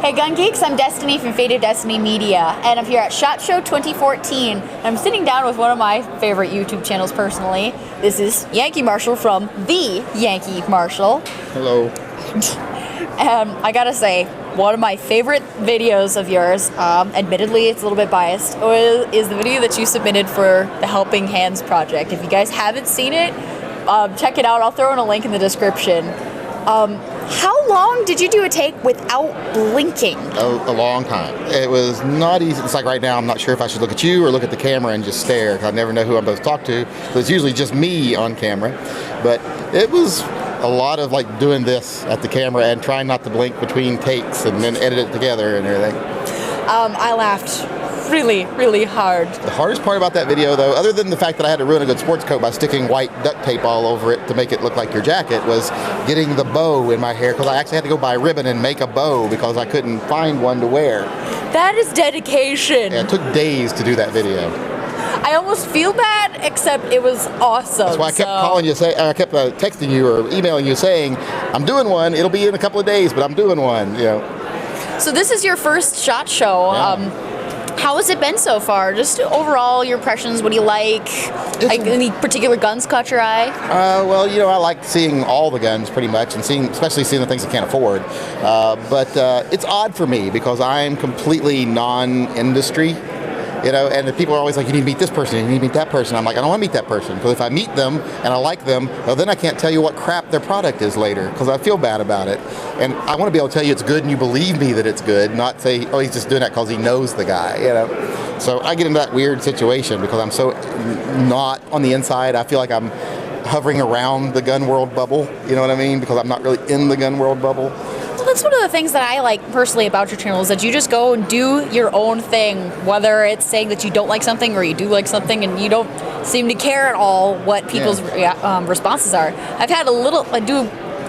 Hey Gun Geeks, I'm Destiny from Fate of Destiny Media, and I'm here at SHOT Show 2014. I'm sitting down with one of my favorite YouTube channels personally. This is TheYankeeMarshal from TheYankeeMarshal. Hello. I gotta say, one of my favorite videos of yours, admittedly it's a little bit biased, is the video that you submitted for the Helping Hands project. If you guys haven't seen it, check it out. I'll throw in a link in the description. How long did you do a take without blinking? A long time. It was not easy. It's like right now, I'm not sure if I should look at you or look at the camera and just stare, because I never know who I'm supposed to talk to. So it's usually just me on camera. But it was a lot of like doing this at the camera and trying not to blink between takes and then edit it together and everything. I laughed really hard. The hardest part about that video, though, other than the fact that I had to ruin a good sports coat by sticking white duct tape all over it to make it look like your jacket, was getting the bow in my hair, because I actually had to go buy ribbon and make a bow because I couldn't find one to wear. That is dedication. Yeah, it took days to do that video. I almost feel bad, except it was awesome. That's why I kept calling you, I kept texting you or emailing you saying, I'm doing one, it'll be in a couple of days, but I'm doing one, you know. So this is your first SHOT Show. Yeah. How has it been so far? Just overall, your impressions, what do you like? Like any particular guns caught your eye? Well, you know, I like seeing all the guns pretty much, and especially seeing the things I can't afford. But it's odd for me because I'm completely non-industry. You know, and the people are always like, you need to meet this person, you need to meet that person. I'm like, I don't want to meet that person, because if I meet them and I like them, well, then I can't tell you what crap their product is later, because I feel bad about it. And I want to be able to tell you it's good and you believe me that it's good, not say, oh, he's just doing that because he knows the guy, you know. So I get into that weird situation because I'm so not on the inside. I feel like I'm hovering around the gun world bubble, you know what I mean? Because I'm not really in the gun world bubble. That's one of the things that I like personally about your channel, is that you just go and do your own thing, whether it's saying that you don't like something or you do like something, and you don't seem to care at all what people's responses are. I do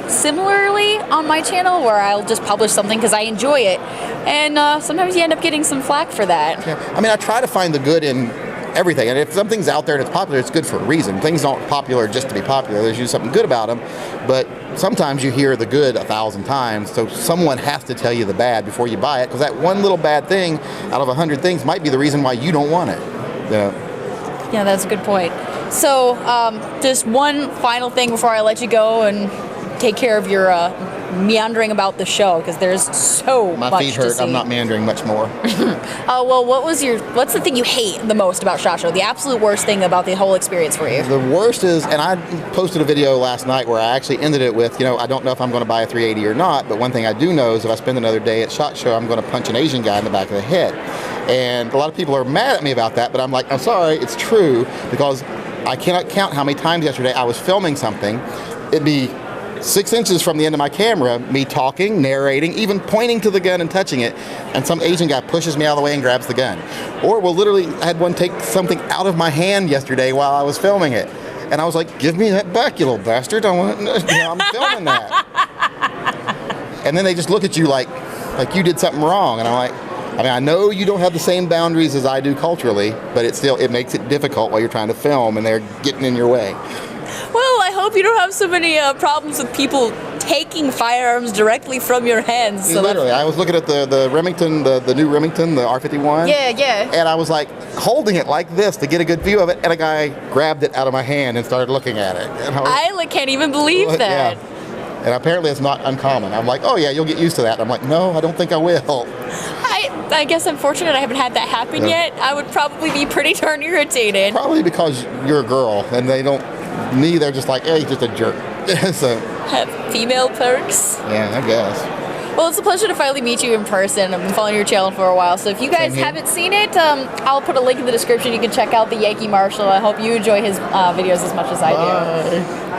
similarly on my channel, where I'll just publish something because I enjoy it, and sometimes you end up getting some flack for that. Yeah. I mean, I try to find the good in everything, and if something's out there and it's popular, it's good for a reason. Things aren't popular just to be popular. There's usually something good about them, but sometimes you hear the good 1,000 times, so someone has to tell you the bad before you buy it, because that one little bad thing out of 100 things might be the reason why you don't want it. Yeah, that's a good point. So just one final thing before I let you go and take care of your meandering about the show, because there's so much to see. My feet hurt. I'm not meandering much more. Well, what's the thing you hate the most about SHOT Show? The absolute worst thing about the whole experience for you? The worst is, and I posted a video last night where I actually ended it with, you know, I don't know if I'm going to buy a 380 or not, but one thing I do know is if I spend another day at SHOT Show, I'm going to punch an Asian guy in the back of the head. And a lot of people are mad at me about that, but I'm like, I'm sorry, it's true, because I cannot count how many times yesterday I was filming something. It'd be 6 inches from the end of my camera, me talking, narrating, even pointing to the gun and touching it, and some Asian guy pushes me out of the way and grabs the gun. Or we'll literally, I had one take something out of my hand yesterday while I was filming it. And I was like, give me that back, you little bastard. I'm filming that. And then they just look at you like you did something wrong. And I'm like, I mean, I know you don't have the same boundaries as I do culturally, but it makes it difficult while you're trying to film and they're getting in your way. Well, I hope you don't have so many problems with people taking firearms directly from your hands. So literally, I was looking at the Remington, the new Remington, the R51. Yeah. And I was like holding it like this to get a good view of it, and a guy grabbed it out of my hand and started looking at it. And I can't even believe that. Yeah. And apparently it's not uncommon. I'm like, oh yeah, you'll get used to that. I'm like, no, I don't think I will. I guess I'm fortunate I haven't had that happen yet. I would probably be pretty darn irritated. Probably because you're a girl, and they don't. Me, they're just like, hey, he's just a jerk. So have female perks. Yeah, I guess. Well, it's a pleasure to finally meet you in person. I've been following your channel for a while, so if you guys haven't seen it, I'll put a link in the description. You can check out TheYankeeMarshal. I hope you enjoy his videos as much as I do. Bye.